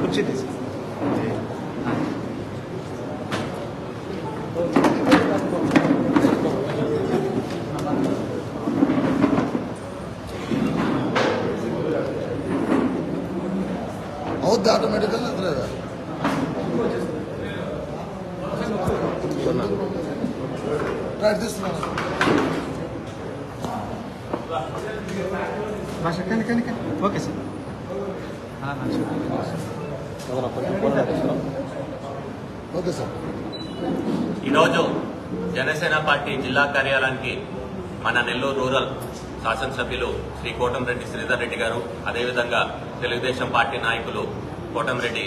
कुर्ची తీసి అవుద్ది ఆటోమేటిక్గా లేదా రైట్ తీస్తున్నాను భాష కానీ ఓకే సార్ ఓకే సార్. ఈరోజు జనసేన పార్టీ జిల్లా కార్యాలయానికి మన నెల్లూరు రూరల్ శాసనసభ్యులు శ్రీ కోటంరెడ్డి శ్రీధర్ రెడ్డి గారు, అదేవిధంగా తెలుగుదేశం పార్టీ నాయకులు కోటంరెడ్డి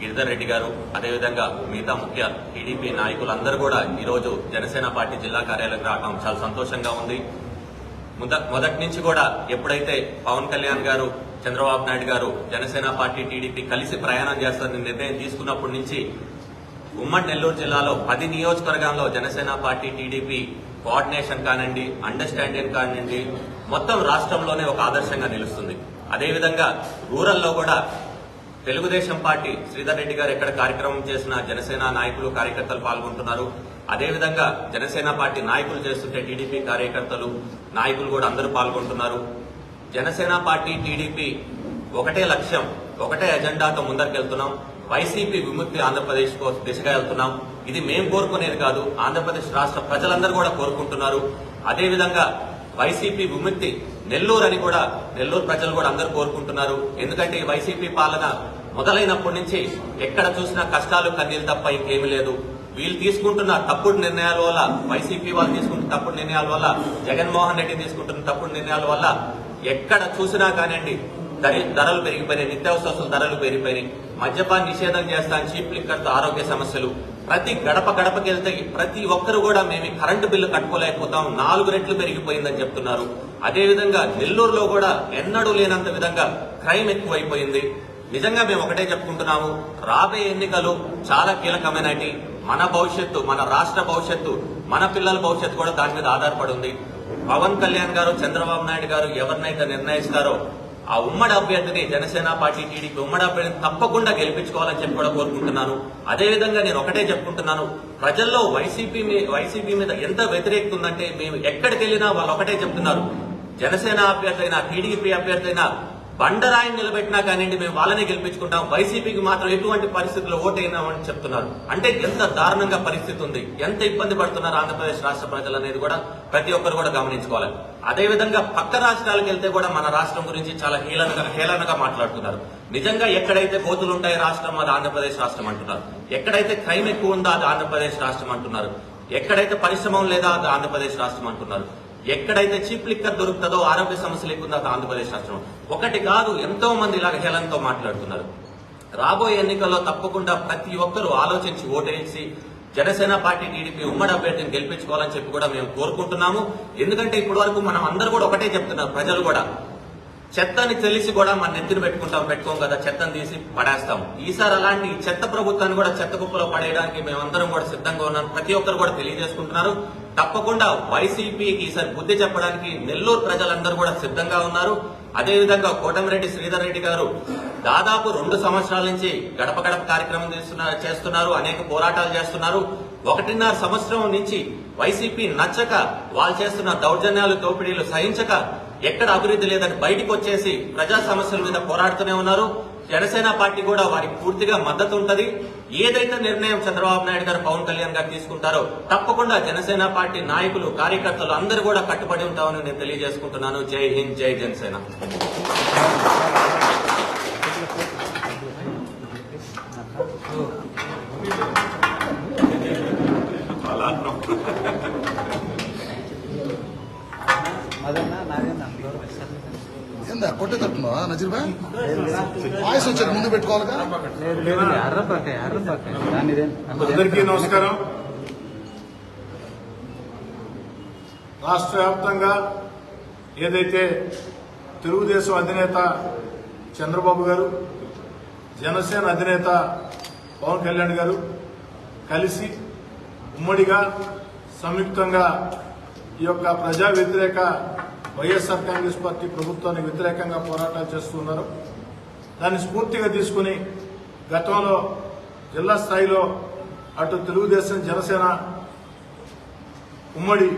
గిరిధర్ రెడ్డి గారు, అదేవిధంగా మిగతా ముఖ్య టీడీపీ నాయకులందరూ కూడా ఈరోజు జనసేన పార్టీ జిల్లా కార్యాలయానికి రావడం చాలా సంతోషంగా ఉంది. మొదటి నుంచి కూడా ఎప్పుడైతే పవన్ కళ్యాణ్ గారు, చంద్రబాబు నాయుడు గారు జనసేన పార్టీ టీడీపీ కలిసి ప్రయాణం చేస్తారని నిర్ణయం తీసుకున్నప్పటి నుంచి ఉమ్మడి నెల్లూరు జిల్లాలో 10 నియోజకవర్గాల్లో జనసేన పార్టీ టీడీపీ కోఆర్డినేషన్ కానివ్వండి, అండర్స్టాండింగ్ కానివ్వండి, మొత్తం రాష్ట్రంలోనే ఒక ఆదర్శంగా నిలుస్తుంది. అదేవిధంగా రూరల్లో కూడా తెలుగుదేశం పార్టీ శ్రీధర్ రెడ్డి గారు ఎక్కడ కార్యక్రమం చేసినా జనసేన నాయకులు కార్యకర్తలు పాల్గొంటున్నారు. అదేవిధంగా జనసేన పార్టీ నాయకులు చేస్తుంటే టీడీపీ కార్యకర్తలు నాయకులు కూడా అందరూ పాల్గొంటున్నారు. జనసేన పార్టీ టీడీపీ ఒకటే లక్ష్యం, ఒకటే ఎజెండాతో ముందరికెళ్తున్నాం. వైసీపీ విముక్తి ఆంధ్రప్రదేశ్ దిశగా వెళ్తున్నాం. ఇది మేం కోరుకునేది కాదు, ఆంధ్రప్రదేశ్ రాష్ట్ర ప్రజలందరూ కూడా కోరుకుంటున్నారు. అదేవిధంగా వైసీపీ విముక్తి నెల్లూరు అని కూడా నెల్లూరు ప్రజలు కూడా అందరూ కోరుకుంటున్నారు. ఎందుకంటే ఈ వైసీపీ పాలన మొదలైనప్పటి నుంచి ఎక్కడ చూసినా కష్టాలు కన్నీళ్ళు తప్ప ఇంకేమీ లేదు. వీళ్ళు తీసుకుంటున్న తప్పుడు నిర్ణయాల వల్ల, వైసీపీ వాళ్ళు తీసుకుంటున్న తప్పుడు నిర్ణయాల వల్ల, జగన్మోహన్ రెడ్డి తీసుకుంటున్న తప్పుడు నిర్ణయాల వల్ల ఎక్కడ చూసినా కానివ్వండి ధరలు పెరిగిపోయినాయి, నిత్యావసర వస్తువుల ధరలు పెరిగిపోయినాయి, మద్యపాన నిషేధం చేస్తాను, చీప్ లిక్కర్తో ఆరోగ్య సమస్యలు, ప్రతి గడప గడపకి వెళ్తే ప్రతి ఒక్కరు కూడా మేము కరెంటు బిల్లు కట్టుకోలేకపోతాం, 4 రెట్లు పెరిగిపోయిందని చెప్తున్నారు. అదేవిధంగా నెల్లూరులో కూడా ఎన్నడూ లేనంత విధంగా క్రైమ్ ఎక్కువైపోయింది. నిజంగా మేము ఒకటే చెప్పుకుంటున్నాము, రాబోయే ఎన్నికలు చాలా కీలకమైనవి. మన భవిష్యత్తు, మన రాష్ట్ర భవిష్యత్తు, మన పిల్లల భవిష్యత్తు కూడా దాని మీద ఆధారపడి ఉంది. పవన్ కళ్యాణ్ గారు, చంద్రబాబు నాయుడు గారు ఎవరినైతే నిర్ణయిస్తారో ఆ ఉమ్మడి అభ్యర్థిని, జనసేన పార్టీ, టీడీపీ ఉమ్మడి అభ్యర్థిని తప్పకుండా గెలిపించుకోవాలని చెప్పి కూడా కోరుకుంటున్నాను. అదేవిధంగా నేను ఒకటే చెప్పుకుంటున్నాను, ప్రజల్లో వైసీపీ మీద ఎంత వ్యతిరేకత ఉందంటే మేము ఎక్కడికి వెళ్ళినా వాళ్ళు ఒకటే చెప్తున్నారు, జనసేన అభ్యర్థి అయినా టీడీపీ అభ్యర్థి అయినా బండరాయిని నిలబెట్టినా కానివ్వండి మేము వాళ్ళనే గెలిపించుకుంటాం, వైసీపీకి మాత్రం ఎటువంటి పరిస్థితుల్లో ఓటైనామని చెప్తున్నారు. అంటే ఎంత దారుణంగా పరిస్థితి ఉంది, ఎంత ఇబ్బంది పడుతున్నారు ఆంధ్రప్రదేశ్ రాష్ట్ర ప్రజలు అనేది కూడా ప్రతి ఒక్కరు కూడా గమనించుకోవాలి. అదేవిధంగా పక్క రాష్ట్రాలకు వెళ్తే కూడా మన రాష్ట్రం గురించి చాలా హేళనగా మాట్లాడుతున్నారు. నిజంగా ఎక్కడైతే కోతులు ఉంటాయి రాష్ట్రం, అది ఆంధ్రప్రదేశ్ రాష్ట్రం అంటున్నారు. ఎక్కడైతే క్రైమ్ ఎక్కువ ఉందో అది ఆంధ్రప్రదేశ్ రాష్ట్రం అంటున్నారు. ఎక్కడైతే పరిశ్రమలు లేదా అది ఆంధ్రప్రదేశ్ రాష్ట్రం అంటున్నారు. ఎక్కడైతే చీప్ లిక్కర్ దొరుకుతుందో, ఆరోగ్య సమస్యలు ఎక్కువ ఆంధ్రప్రదేశ్ రాష్ట్రం. ఒకటి కాదు, ఎంతో మంది ఇలాగ హేళనతో మాట్లాడుతున్నారు. రాబోయే ఎన్నికల్లో తప్పకుండా ప్రతి ఒక్కరూ ఆలోచించి ఓటేసి జనసేన పార్టీ, టీడీపీ ఉమ్మడి అభ్యర్థిని గెలిపించుకోవాలని చెప్పి కూడా మేము కోరుకుంటున్నాము. ఎందుకంటే ఇప్పటి వరకు మనం అందరూ కూడా ఒకటే చెప్తున్నారు, ప్రజలు కూడా చెత్తని తెలిసి కూడా మన నెత్తిని పెట్టుకోం కదా, చెత్తని తీసి పడేస్తాం. ఈసారి అలాంటి చెత్త ప్రభుత్వాన్ని కూడా చెత్త కుప్పలో పడేయడానికి మేమందరం కూడా సిద్ధంగా ఉన్నాం. ప్రతి ఒక్కరు కూడా తెలియజేసుకుంటున్నారు. తప్పకుండా వైసీపీకి ఈసారి బుద్ధి చెప్పడానికి నెల్లూరు ప్రజలందరూ కూడా సిద్ధంగా ఉన్నారు. అదేవిధంగా కోటమిరెడ్డి శ్రీధర్ రెడ్డి గారు దాదాపు 2 సంవత్సరాల నుంచి గడప గడప కార్యక్రమం చేస్తున్నారు, అనేక పోరాటాలు చేస్తున్నారు. 1.5 సంవత్సరం నుంచి వైసీపీ నచ్చక, వాళ్ళు చేస్తున్న దౌర్జన్యాలు, దోపిడీలు సహించక, ఎక్కడ అభివృద్ధి లేదని బయటకు వచ్చేసి ప్రజా సమస్యల మీద పోరాడుతూనే ఉన్నారు. జనసేన పార్టీ కూడా వారికి పూర్తిగా మద్దతు ఉంటది. ఏదైతే నిర్ణయం చంద్రబాబు నాయుడు గారు, పవన్ కళ్యాణ్ గారు తీసుకుంటారో తప్పకుండా జనసేన పార్టీ నాయకులు, కార్యకర్తలు అందరూ కూడా కట్టుబడి ఉంటామని నేను తెలియజేసుకుంటున్నాను. జై హింద్, జై జనసేన. ఏందా కొట్టే తట్టున్నావా నజీర్బా? వాయిస్ వచ్చారు ముందు పెట్టుకోవాలిగా. అందరికీ నమస్కారం. రాష్ట్ర వ్యాప్తంగా ఏదైతే తెలుగుదేశం అధినేత చంద్రబాబు గారు, జనసేన అధినేత పవన్ కళ్యాణ్ గారు కలిసి ఉమ్మడిగా సంయుక్తంగా ఈ యొక్క ప్రజా వ్యతిరేక వైఎస్ఆర్ కాంగ్రెస్ పార్టీ ప్రభుత్వానికి వ్యతిరేకంగా పోరాటాలు చేస్తున్నారు. దాన్ని స్ఫూర్తిగా తీసుకుని గతంలో జిల్లా స్థాయిలో అటు తెలుగుదేశం, జనసేన ఉమ్మడి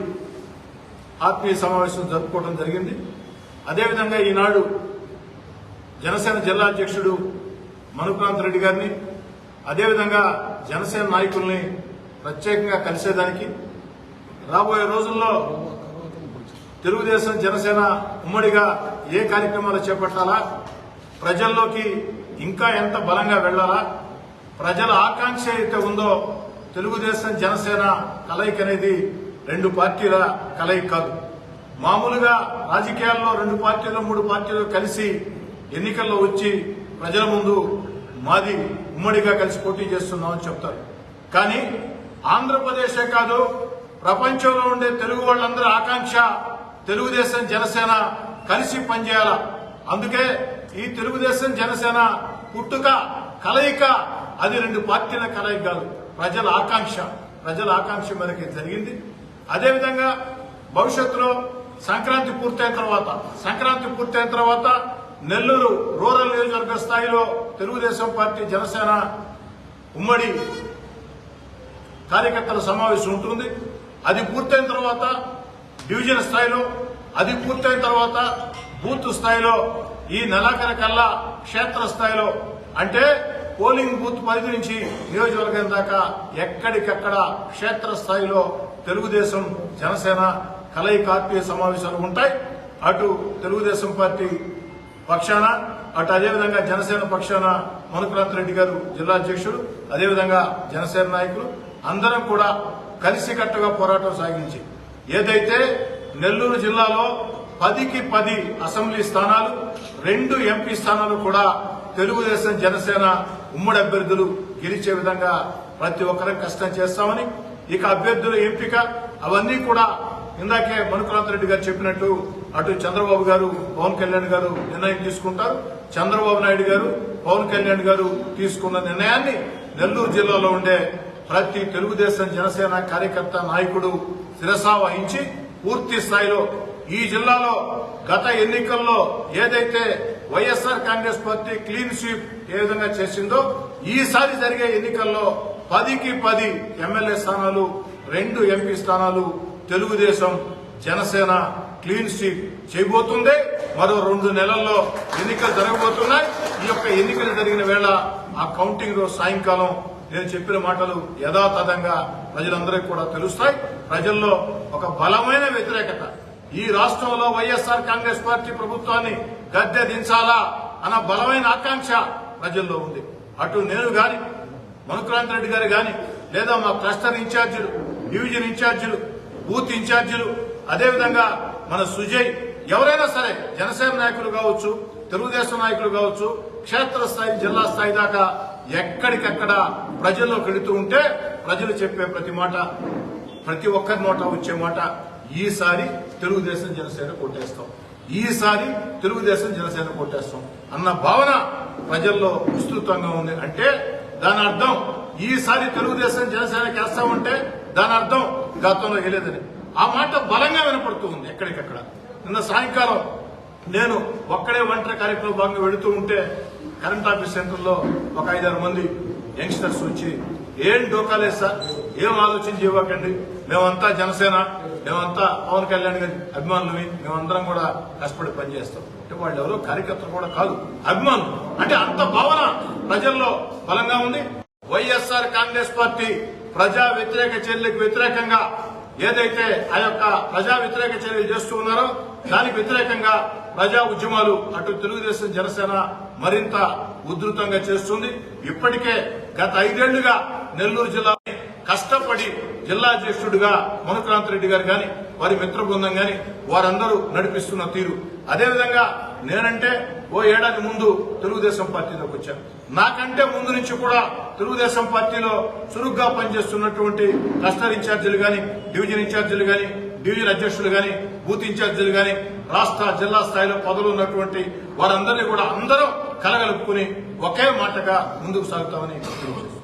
ఆత్మీయ సమావేశం జరుపుకోవడం జరిగింది. అదేవిధంగా ఈనాడు జనసేన జిల్లా అధ్యక్షుడు మనుక్రాంత్ రెడ్డి గారిని, అదేవిధంగా జనసేన నాయకుల్ని ప్రత్యేకంగా కలిసేదానికి, రాబోయే రోజుల్లో తెలుగుదేశం, జనసేన ఉమ్మడిగా ఏ కార్యక్రమాలు చేపట్టాలా, ప్రజల్లోకి ఇంకా ఎంత బలంగా వెళ్లాలా, ప్రజల ఆకాంక్ష అయితే ఉందో తెలుగుదేశం, జనసేన కలయిక అనేది 2 పార్టీల కలయిక కాదు. మామూలుగా రాజకీయాల్లో 2 పార్టీలు, 3 పార్టీలు కలిసి ఎన్నికల్లో వచ్చి ప్రజల ముందు మాది ఉమ్మడిగా కలిసి పోటీ చేస్తున్నామని చెప్తారు. కానీ ఆంధ్రప్రదేశే కాదు, ప్రపంచంలో ఉండే తెలుగు వాళ్ళందరూ ఆకాంక్ష తెలుగుదేశం, జనసేన కలిసి పనిచేయాల. అందుకే ఈ తెలుగుదేశం, జనసేన పుట్టుక, కలయిక అది 2 పార్టీల కలయిక కాదు, ప్రజల ఆకాంక్ష మేరకు జరిగింది. అదేవిధంగా భవిష్యత్తులో సంక్రాంతి పూర్తయిన తర్వాత నెల్లూరు రూరల్ నియోజకవర్గ స్థాయిలో తెలుగుదేశం పార్టీ, జనసేన ఉమ్మడి కార్యకర్తల సమావేశం ఉంటుంది. అది పూర్తయిన తర్వాత డివిజన్ స్థాయిలో, అది పూర్తయిన తర్వాత బూత్ స్థాయిలో, ఈ నెలాఖరు కల్లా క్షేత్ర స్థాయిలో, అంటే పోలింగ్ బూత్ పరిధి నుంచి నియోజకవర్గం దాకా ఎక్కడికక్కడ క్షేత్ర స్థాయిలో తెలుగుదేశం, జనసేన కలయిక ఆత్మీయ సమావేశాలు ఉంటాయి. అటు తెలుగుదేశం పార్టీ పక్షాన, అటు అదేవిధంగా జనసేన పక్షాన మనుక్రాంత్ రెడ్డి గారు జిల్లా అధ్యక్షుడు, అదేవిధంగా జనసేన నాయకులు అందరం కూడా కలిసికట్టుగా పోరాటం సాగించి ఏదైతే నెల్లూరు జిల్లాలో 10కి 10 అసెంబ్లీ స్థానాలు, 2 ఎంపీ స్థానాలు కూడా తెలుగుదేశం, జనసేన ఉమ్మడి అభ్యర్థులు గెలిచే విధంగా ప్రతి ఒక్కరం కష్టం చేస్తామని, ఇక అభ్యర్థుల ఎంపిక అవన్నీ కూడా ఇందాకే మనుకులాంత్ రెడ్డి గారు చెప్పినట్టు అటు చంద్రబాబు గారు, పవన్ కళ్యాణ్ గారు నిర్ణయం తీసుకుంటారు. చంద్రబాబు నాయుడు గారు, పవన్ కళ్యాణ్ గారు తీసుకున్న నిర్ణయాన్ని నెల్లూరు జిల్లాలో ఉండే ప్రతి తెలుగుదేశం జనసేన కార్యకర్త నాయకుడు శిరసా వహించి పూర్తి స్థాయిలో ఈ జిల్లాలో గత ఎన్నికల్లో ఏదైతే YSR Congress party clean sweep ఏ విధంగా చేసిందో ఈసారి జరిగే ఎన్నికల్లో 10కి 10 ఎమ్మెల్యే స్థానాలు, 2 ఎంపీ స్థానాలు తెలుగుదేశం జనసేన క్లీన్ స్వీప్ చేయబోతుంది. మరో 2 నెలల్లో ఎన్నికలు జరగబోతున్నాయి. ఈ యొక్క ఎన్నికలు జరిగిన వేళ ఆ కౌంటింగ్ రోజు సాయంకాలం నేను చెప్పిన మాటలు యథాతథంగా ప్రజలందరికీ కూడా తెలుస్తాయి. ప్రజల్లో ఒక బలమైన వ్యతిరేకత, ఈ రాష్ట్రంలో వైఎస్ఆర్ కాంగ్రెస్ పార్టీ ప్రభుత్వాన్ని గద్దె దించాలా అన్న బలమైన ఆకాంక్ష ప్రజల్లో ఉంది. అటు నేను గాని, మనుకులాంత్ రెడ్డి గారు గాని, లేదా మా క్లస్టర్ ఇన్ఛార్జీలు, డివిజన్ ఇన్ఛార్జీలు, బూత్ ఇన్ఛార్జీలు, అదేవిధంగా మన సుజయ్, ఎవరైనా సరే జనసేన నాయకులు కావచ్చు, తెలుగుదేశం నాయకులు కావచ్చు, క్షేత్రస్థాయి జిల్లా స్థాయి దాకా ఎక్కడికక్కడ ప్రజల్లోకి వెళుతూ ఉంటే ప్రజలు చెప్పే ప్రతి మాట, ప్రతి ఒక్కరి నోట వచ్చే మాట, ఈసారి తెలుగుదేశం జనసేన కొట్టేస్తాం, ఈసారి తెలుగుదేశం జనసేన కొట్టేస్తాం అన్న భావన ప్రజల్లో విస్తృతంగా ఉంది. అంటే దాని అర్థం ఈసారి తెలుగుదేశం జనసేనకి వేస్తామంటే దాని అర్థం గతంలో వేయలేదని. ఆ మాట బలంగా వినపడుతూ ఉంది ఎక్కడికక్కడ. నిన్న సాయంకాలం నేను ఒక్కడే ఒంటరి కార్యక్రమం భాగంగా వెళుతూ ఉంటే కరెంట్ ఆఫీస్ సెంటర్లో ఒక 5-6 మంది యంగ్స్టర్స్ వచ్చి, ఏం డోకాలేదు సార్, ఏం ఆలోచించి ఇవ్వకండి, మేమంతా జనసేన, మేమంతా పవన్ కళ్యాణ్ గారి అభిమానులవి, మేమందరం కూడా కష్టపడి పనిచేస్తాం. అంటే వాళ్ళు ఎవరో కార్యకర్తలు కూడా కాదు, అభిమానులు. అంటే అంత భావన ప్రజల్లో బలంగా ఉంది. వైఎస్ఆర్ కాంగ్రెస్ పార్టీ ప్రజా వ్యతిరేక చర్యలకు వ్యతిరేకంగా ఏదైతే ఆ యొక్క ప్రజా వ్యతిరేక చర్యలు చేస్తూ ఉన్నారో దానికి వ్యతిరేకంగా ప్రజా ఉద్యమాలు అటు తెలుగుదేశం జనసేన మరింత ఉధృతంగా చేస్తుంది. ఇప్పటికే గత 5 ఏళ్లుగా నెల్లూరు జిల్లా కష్టపడి జిల్లా అధ్యక్షుడిగా మనుకులాంత్ రెడ్డి గారు గాని, వారి మిత్ర బృందం గాని వారందరూ నడిపిస్తున్న తీరు, అదేవిధంగా నేనంటే ఓ ఏడాది ముందు తెలుగుదేశం పార్టీలోకి వచ్చాను. నాకంటే ముందు నుంచి కూడా తెలుగుదేశం పార్టీలో చురుగ్గా పనిచేస్తున్నటువంటి క్లస్టర్ ఇన్ఛార్జీలు గాని, డివిజన్ ఇన్ఛార్జీలు గాని, డివిజన్ అధ్యక్షులు గాని, బూత్ ఇన్ఛార్జీలు గాని, రాష్ట్ర జిల్లా స్థాయిలో పదవులు ఉన్నటువంటి వారందరినీ కూడా అందరం కలగలుపుకుని ఒకే మాటగా ముందుకు సాగుతామని తెలియజేస్తున్నాం.